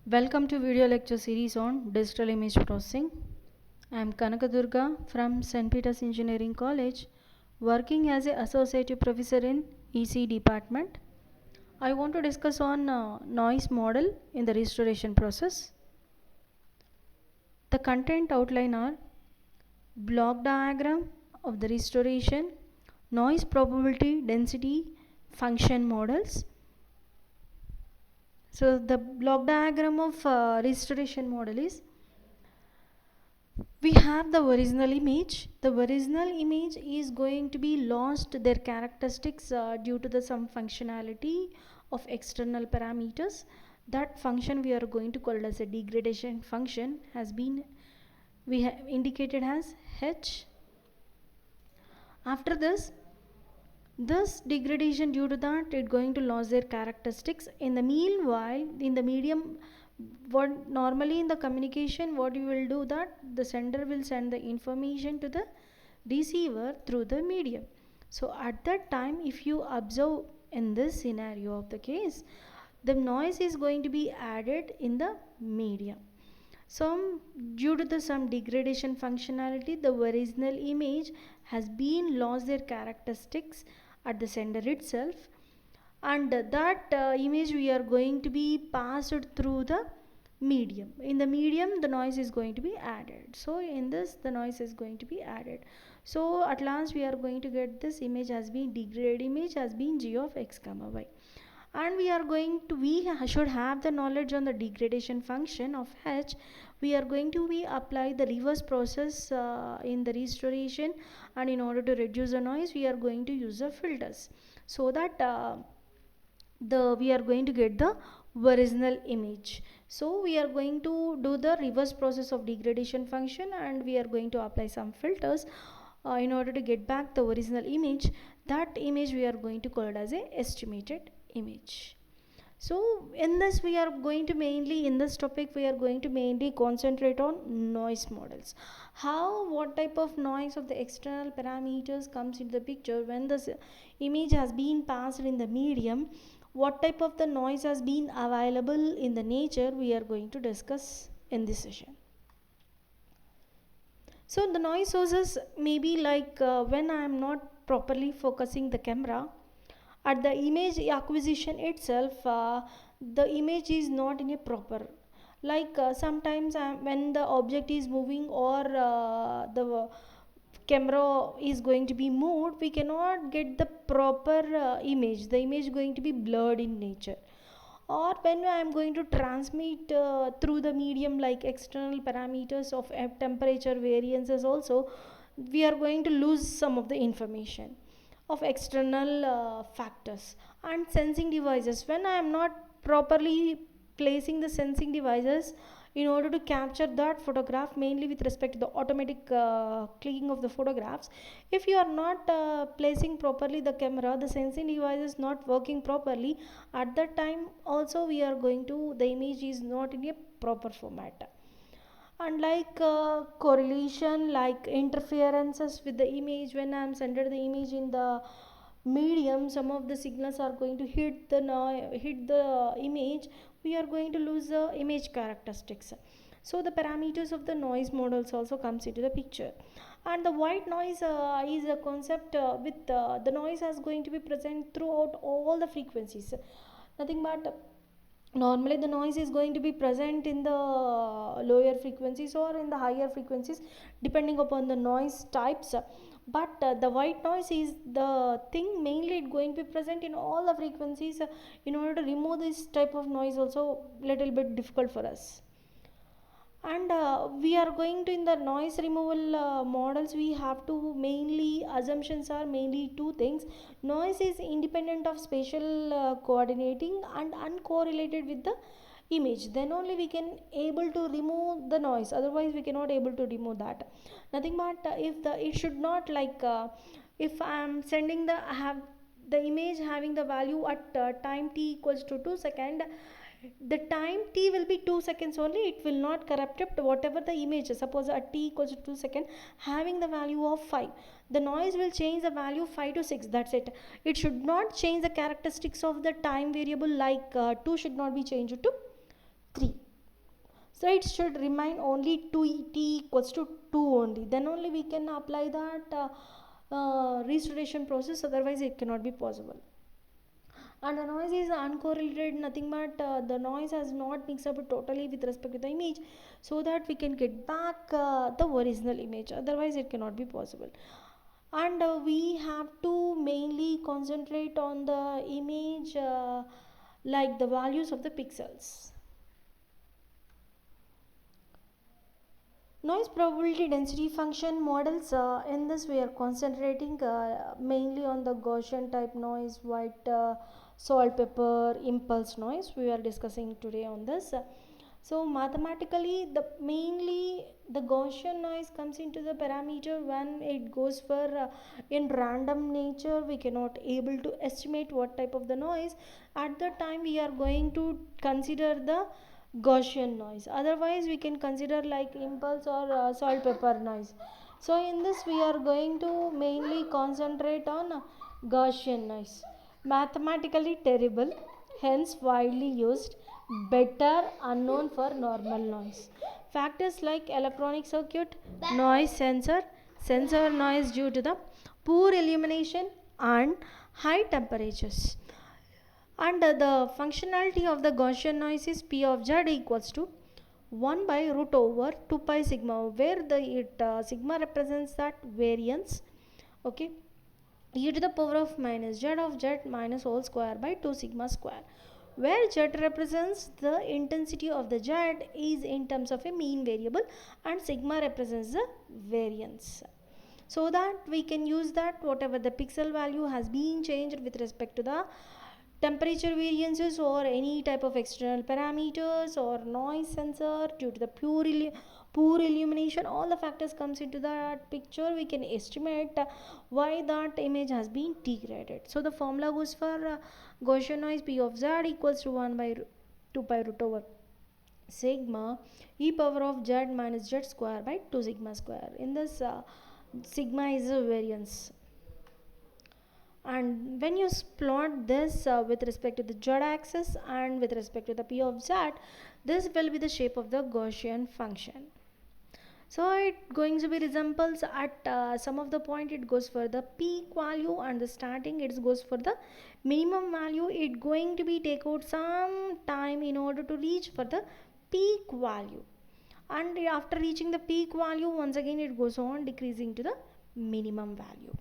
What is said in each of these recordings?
Welcome to video lecture series on digital image processing. I am Kanakadurga from St. Peter's Engineering College, working as an associate professor in EC department. I want to discuss on noise model in the restoration process. The content outline are block diagram of the restoration, noise probability density function models. So the block diagram of restoration model is, we have the original image. The original image is going to be lost their characteristics due to the some functionality of external parameters. That function we are going to call it as a degradation function has been we have indicated as H. After this degradation, due to that it going to lose their characteristics. In the meanwhile, in the medium, what normally in the communication, what you will do, that the sender will send the information to the receiver through the medium. So at that time, if you observe in this scenario of the case, the noise is going to be added in the medium. Due to the some degradation functionality, the original image has been lost their characteristics at the sender itself, and that image we are going to be passed through the medium. In the medium, the noise is going to be added. So in this, the noise is going to be added. So at last we are going to get this image has been degraded image has been g of x comma y, and we should have the knowledge on the degradation function of H. We are going to be apply the reverse process in the restoration, and in order to reduce the noise, we are going to use the filters, so that we are going to get the original image. So we are going to do the reverse process of degradation function, and we are going to apply some filters in order to get back the original image. That image we are going to call it as a estimated image. So in this we are going to mainly, in this topic we are going to mainly concentrate on noise models. What type of noise of the external parameters comes into the picture when this image has been passed in the medium, what type of the noise has been available in the nature, we are going to discuss in this session. So the noise sources may be like when I am not properly focusing the camera, at the image acquisition itself, the image is not in a proper, like sometimes when the object is moving, or the camera is going to be moved, we cannot get the proper image. The image going to be blurred in nature. Or when I am going to transmit through the medium, like external parameters of temperature variances also, we are going to lose some of the information of external factors. And sensing devices, when I am not properly placing the sensing devices in order to capture that photograph, mainly with respect to the automatic clicking of the photographs, if you are not placing properly the camera, the sensing device is not working properly, at that time also we are going to, the image is not in a proper format. And like correlation, like interferences with the image, when I am centered the image in the medium, some of the signals are going to hit the image, we are going to lose the image characteristics. So the parameters of the noise models also comes into the picture. And the white noise is a concept with the noise is going to be present throughout all the frequencies, nothing but normally the noise is going to be present in the lower frequencies or in the higher frequencies, depending upon the noise types. But the white noise is the thing mainly it going to be present in all the frequencies. In order to remove this type of noise also little bit difficult for us. And we are going to, in the noise removal models, we have to mainly, assumptions are mainly two things: noise is independent of spatial coordinating and uncorrelated with the image, then only we can able to remove the noise, otherwise we cannot able to remove that. Nothing but if the it should not like if I am sending the have the image having the value at time t equals to 2 second, the time t will be 2 seconds only, it will not corrupt it whatever the image is. Suppose at t equals to 2 second having the value of 5, the noise will change the value 5 to 6, that's it. It should not change the characteristics of the time variable, like 2 should not be changed to 3. So it should remain only 2 t equals to 2 only, then only we can apply that restoration process, otherwise it cannot be possible. And the noise is uncorrelated, nothing but the noise has not mixed up totally with respect to the image, so that we can get back the original image, otherwise it cannot be possible. And we have to mainly concentrate on the image, like the values of the pixels. Noise probability density function models, in this we are concentrating mainly on the Gaussian type noise, white, salt, pepper, impulse noise. We are discussing today on this. So mathematically, the mainly the Gaussian noise comes into the parameter when it goes for in random nature. We cannot able to estimate what type of the noise. At the time we are going to consider the Gaussian noise. Otherwise, we can consider like impulse or salt pepper noise. So, in this, we are going to mainly concentrate on Gaussian noise. Mathematically terrible, hence widely used, better unknown for normal noise. Factors like electronic circuit, noise sensor, sensor noise due to the poor illumination and high temperatures. And the functionality of the Gaussian noise is P of Z equals to 1 by root over 2 pi sigma, where the sigma represents that variance, okay, e to the power of minus Z of Z minus whole square by 2 sigma square, where Z represents the intensity of the Z is in terms of a mean variable, and sigma represents the variance, so that we can use that whatever the pixel value has been changed with respect to the temperature variances or any type of external parameters or noise sensor due to the poor illumination, all the factors comes into that picture, we can estimate why that image has been degraded. So the formula goes for Gaussian noise P of Z equals to 1 by 2 pi root over sigma e power of Z minus Z square by 2 sigma square. In this, sigma is a variance, and when you plot this with respect to the Z axis and with respect to the P of Z, this will be the shape of the Gaussian function. So it going to be resembles at some of the point it goes for the peak value, and the starting it goes for the minimum value. It going to be take out some time in order to reach for the peak value, and after reaching the peak value once again it goes on decreasing to the minimum value.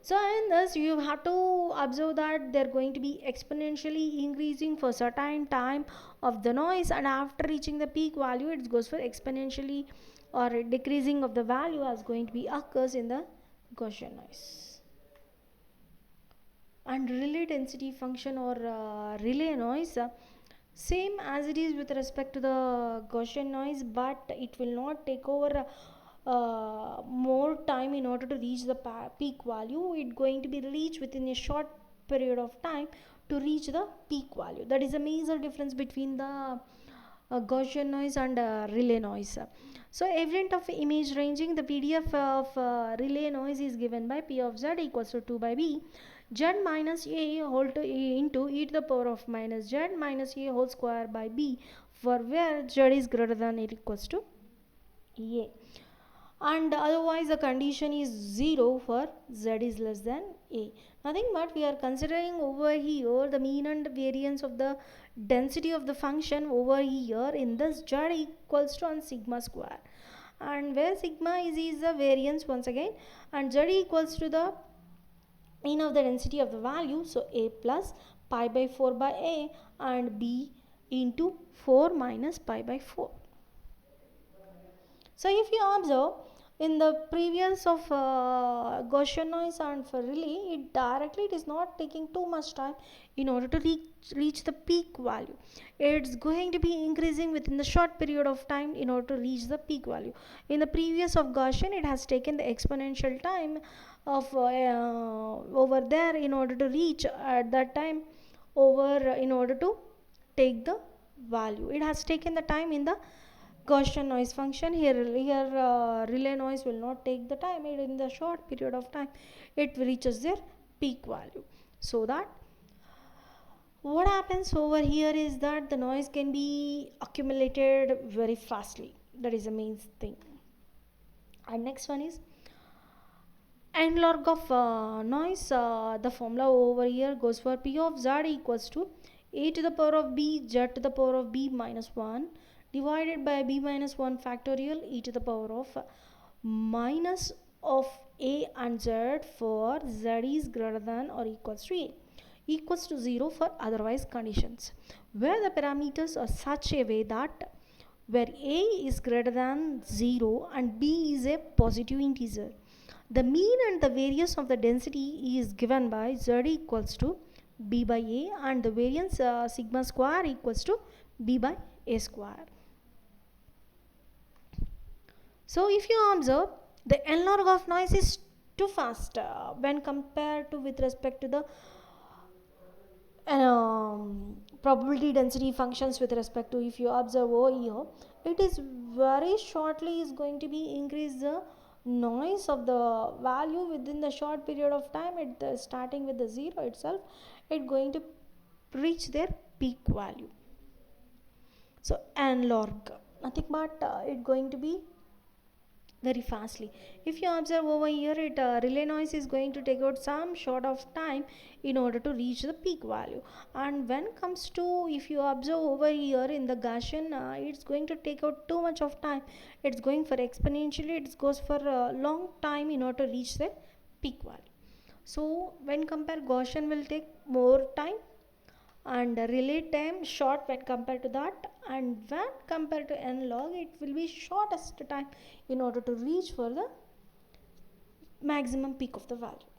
So in this you have to observe that they're going to be exponentially increasing for certain time of the noise, and after reaching the peak value it goes for exponentially or decreasing of the value as going to be occurs in the Gaussian noise. And relay density function or relay noise, same as it is with respect to the Gaussian noise, but it will not take over more time in order to reach the peak value. It going to be reached within a short period of time to reach the peak value. That is a major difference between the Gaussian noise and relay noise. So event of image ranging, the PDF of relay noise is given by P of Z equals to 2 by B Z minus A whole to A into e to the power of minus Z minus A whole square by B, for where Z is greater than or equals to A, and otherwise the condition is 0 for Z is less than A. Nothing but we are considering over here the mean and variance of the density of the function over here in this Z equals to on sigma square, and where sigma is the variance once again, and Z equals to the mean of the density of the value, so A plus pi by 4 by A and B into 4 minus pi by 4. So if you observe in the previous of Gaussian noise and for relay, it is not taking too much time in order to reach the peak value. It's going to be increasing within the short period of time in order to reach the peak value. In the previous of Gaussian, it has taken the exponential time of over there in order to reach at that time over in order to take the value. It has taken the time in the Gaussian noise function. Here relay noise will not take the time. In the short period of time it reaches their peak value, so that What happens over here is that the noise can be accumulated very fastly. That is the main thing. And next one is and log of noise. The formula over here goes for P of Z equals to a to the power of b z to the power of b minus 1 divided by b minus 1 factorial e to the power of minus of a and z for z is greater than or equals to a equals to 0 for otherwise conditions where the parameters are such a way that where a is greater than 0 and b is a positive integer. The mean and the variance of the density is given by z equals to b by a and the variance sigma square equals to b by a square. So if you observe, the n log of noise is too fast when compared to with respect to the probability density functions with respect to if you observe over here, it is very shortly is going to be increase the noise of the value within the short period of time. Starting with the 0 itself, it going to reach their peak value. So n log nothing but it going to be very fastly. If you observe over here, it relay noise is going to take out some short of time in order to reach the peak value. And when comes to if you observe over here in the Gaussian, it's going to take out too much of time. It's going for exponentially, it goes for a long time in order to reach the peak value. So when compare, Gaussian will take more time and relay time short when compared to that, and when compared to n log it will be shortest time in order to reach for the maximum peak of the value.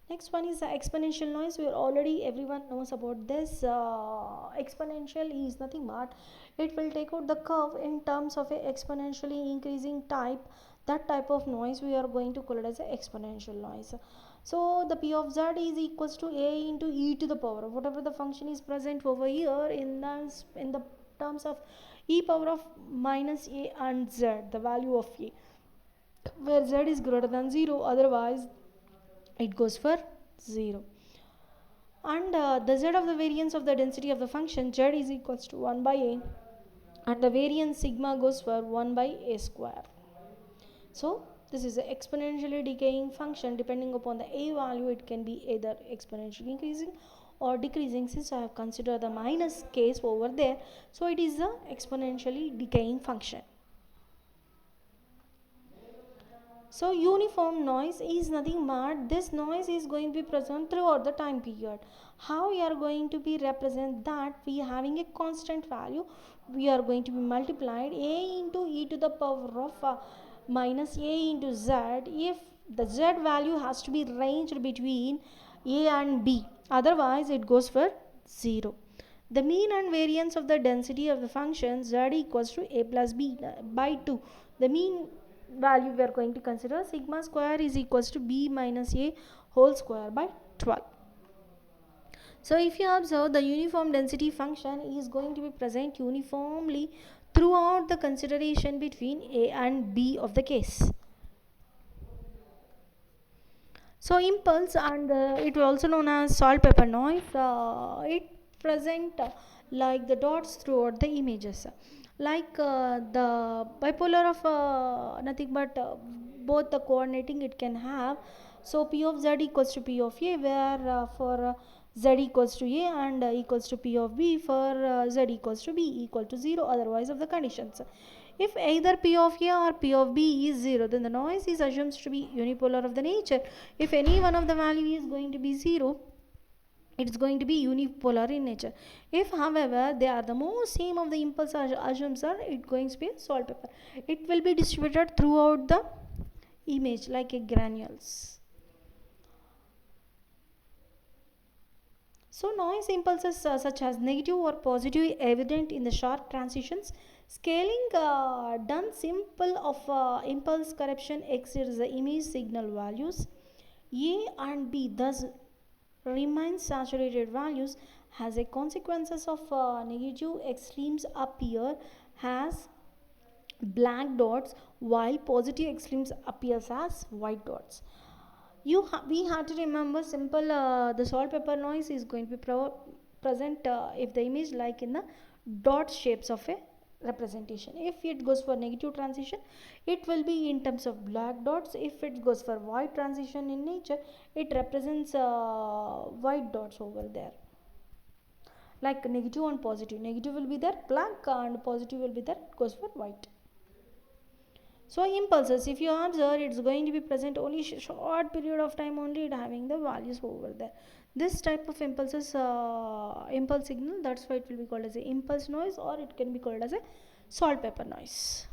Next one is the exponential noise. We already everyone knows about this. Exponential is nothing but it will take out the curve in terms of a exponentially increasing type. That type of noise we are going to call it as an exponential noise. So the p of z is equals to a into e to the power of whatever the function is present over here in the terms of e power of minus a and z, the value of a, where z is greater than 0, otherwise it goes for 0. And the z of the variance of the density of the function z is equals to 1 by a, and the variance sigma goes for 1 by a square. So this is an exponentially decaying function. Depending upon the a value, it can be either exponentially increasing or decreasing. Since I have considered the minus case over there, so it is the exponentially decaying function. So uniform noise is nothing but this noise is going to be present throughout the time period. How we are going to be represent that? We having a constant value, we are going to be multiplied a into e to the power of minus a into z if the z value has to be ranged between a and b, otherwise it goes for 0. The mean and variance of the density of the function z equals to a plus b by 2. The mean value we are going to consider sigma square is equals to b minus a whole square by 12. So if you observe, the uniform density function is going to be present uniformly throughout the consideration between a and b of the case. So impulse and it also known as salt pepper noise, it present like the dots throughout the images, like the bipolar of nothing but both the coordinating it can have. So p of z equals to p of a, where for z equals to a and equals to p of b for z equals to b equal to 0, otherwise of the conditions. If either p of a or p of b is 0, then the noise is assumed to be unipolar of the nature. If any one of the value is going to be 0, it is going to be unipolar in nature. If however they are the most same of the impulse assumes are, it going to be a salt pepper. It will be distributed throughout the image like a granules. So noise impulses such as negative or positive evident in the sharp transitions. Scaling done simple of impulse correction exceeds the image signal values. A and B thus remain saturated values as a consequences of negative extremes appear as black dots while positive extremes appears as white dots. We have to remember simple, the salt pepper noise is going to be present if the image like in the dot shapes of a representation. If it goes for negative transition, it will be in terms of black dots. If it goes for white transition in nature, it represents white dots over there, like negative and positive. Negative will be there black and positive will be there, it goes for white. So impulses, if you observe, it's going to be present only short period of time only, it having the values over there. This type of impulses, impulse signal, that's why it will be called as a impulse noise, or it can be called as a salt pepper noise.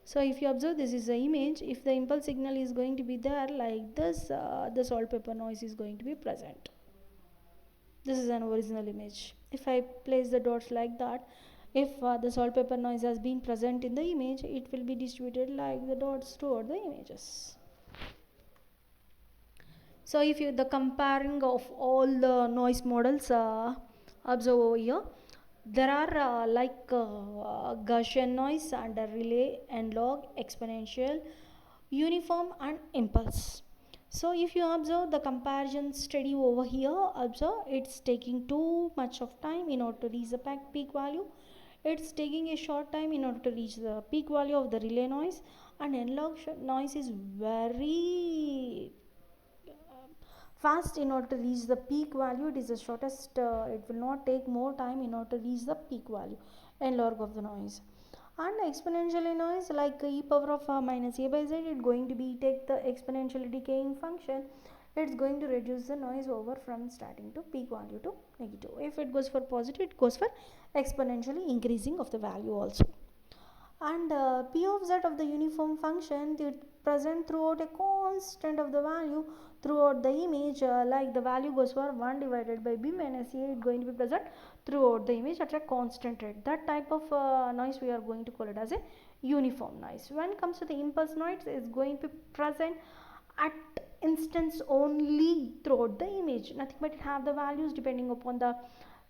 So if you observe, this is the image. If the impulse signal is going to be there like this, the salt pepper noise is going to be present. This is an original image. If I place the dots like that, if the salt pepper noise has been present in the image, it will be distributed like the dots toward the images. So if you the comparing of all the noise models, observe over here, there are Gaussian noise and relay, analog, exponential, uniform and impulse. So if you observe the comparison study over here, observe it's taking too much of time in order to reach the peak value. It's taking a short time in order to reach the peak value of the relay noise, and analog noise is very fast in order to reach the peak value. It is the shortest, it will not take more time in order to reach the peak value and log of the noise. And exponentially noise, like e power of minus a by z, it's going to be take the exponentially decaying function, it's going to reduce the noise over from starting to peak value to negative. If it goes for positive, it goes for exponentially increasing of the value also. And p of z of the uniform function, it present throughout a constant of the value throughout the image, like the value goes for 1 divided by b minus a, it going to be present throughout the image at a constant rate. That type of noise we are going to call it as a uniform noise. When it comes to the impulse noise, is going to be present at instance only throughout the image, nothing but it have the values depending upon the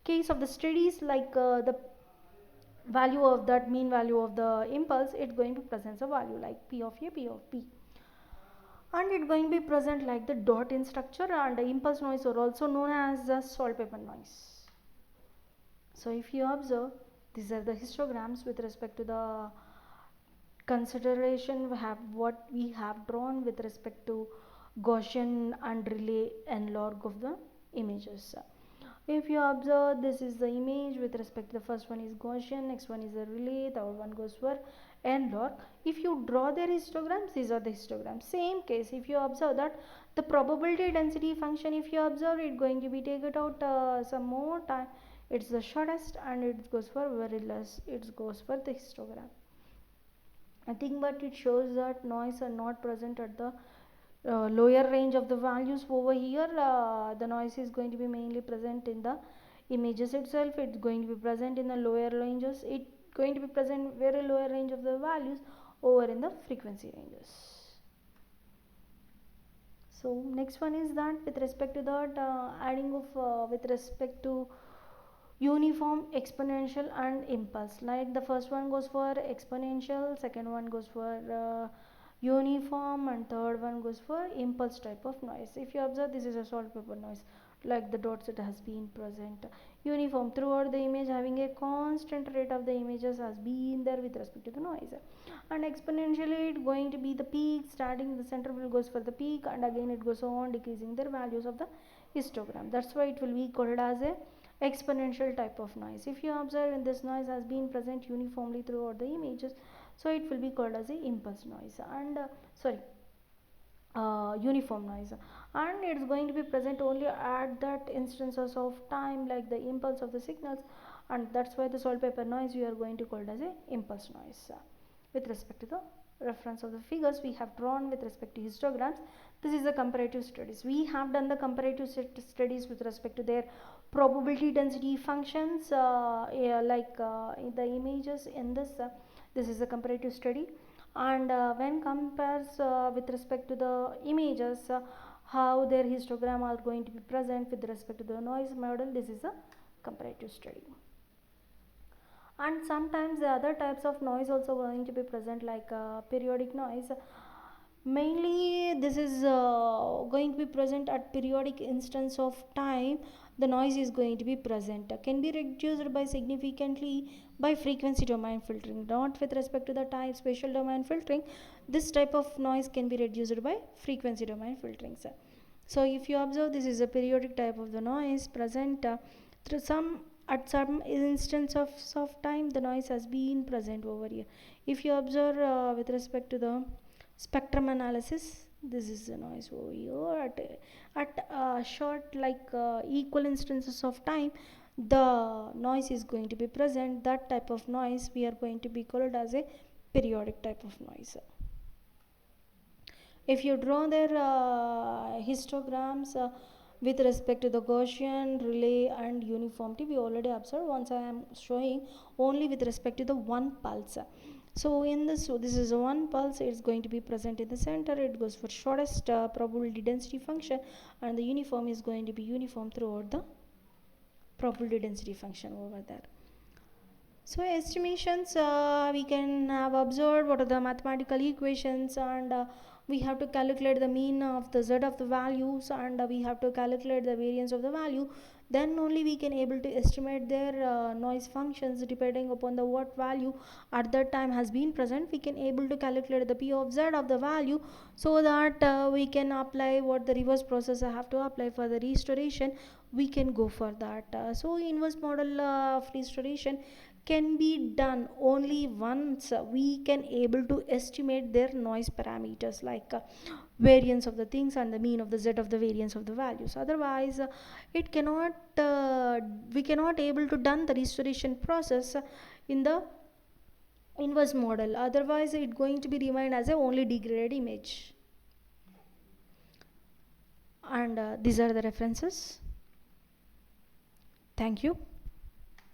case of the studies, like the value of that mean value of the impulse, it's going to present a value like p of a, p of b, and it's going to be present like the dot in structure. And the impulse noise are also known as the salt pepper noise. So if you observe, these are the histograms with respect to the consideration we have what we have drawn with respect to Gaussian and relay and log of the images. If you observe, this is the image with respect to the first one is Gaussian, next one is the relay, third one goes for n log. If you draw their histograms, these are the histograms. Same case, if you observe that the probability density function, if you observe, it going to be taken out some more time, it's the shortest, and it goes for very less, it goes for the histogram. Nothing but it shows that noise are not present at the lower range of the values over here. The noise is going to be mainly present in the images itself, it's going to be present in the lower ranges, it going to be present very lower range of the values over in the frequency ranges. So next one is that with respect to that adding of with respect to uniform, exponential and impulse, like the first one goes for exponential, second one goes for uniform, and third one goes for impulse type of noise. If you observe, this is a salt pepper noise, like the dots it has been present. Uniform, throughout the image having a constant rate of the images has been there with respect to the noise. And exponentially it going to be the peak, starting the center will goes for the peak, and again it goes on decreasing their values of the histogram. That's why it will be called as a exponential type of noise. If you observe, in this noise has been present uniformly throughout the images, so it will be called as a impulse noise, and uniform noise, and it's going to be present only at that instances of time, like the impulse of the signals, and that's why the salt pepper noise we are going to call it as a impulse noise. With respect to the reference of the figures we have drawn with respect to histograms, this is the comparative studies. We have done the comparative studies with respect to their probability density functions, in the images in this. This is a comparative study, and when compares with respect to the images, how their histogram are going to be present with respect to the noise model, this is a comparative study. And sometimes the other types of noise also going to be present, like periodic noise. Mainly this is going to be present at periodic instance of time. The noise is going to be present, can be reduced by significantly by frequency domain filtering, not with respect to the time spatial domain filtering. This type of noise can be reduced by frequency domain filtering, sir. So if you observe, this is a periodic type of the noise present through some at some instance of time the noise has been present over here. If you observe with respect to the spectrum analysis, this is the noise over here at short like equal instances of time the noise is going to be present. That type of noise we are going to be called as a periodic type of noise. If you draw their histograms with respect to the Gaussian, relay and uniformity, we already observed. Once I am showing only with respect to the one pulse. So in this, so this is a one pulse, it's going to be present in the center. It goes for shortest probability density function, and the uniform is going to be uniform throughout the probability density function over there. So estimations, we can have observed what are the mathematical equations, and we have to calculate the mean of the z of the values, and we have to calculate the variance of the value. Then only we can able to estimate their noise functions depending upon the what value at that time has been present. We can able to calculate the p of z of the value, so that we can apply what the reverse process I have to apply for the restoration. We can go for that. So inverse model of restoration can be done only once we can able to estimate their noise parameters like variance of the things and the mean of the z of the variance of the values. Otherwise it cannot we cannot able to done the restoration process in the inverse model. Otherwise it going to be remained as a only degraded image. And these are the references. Thank you.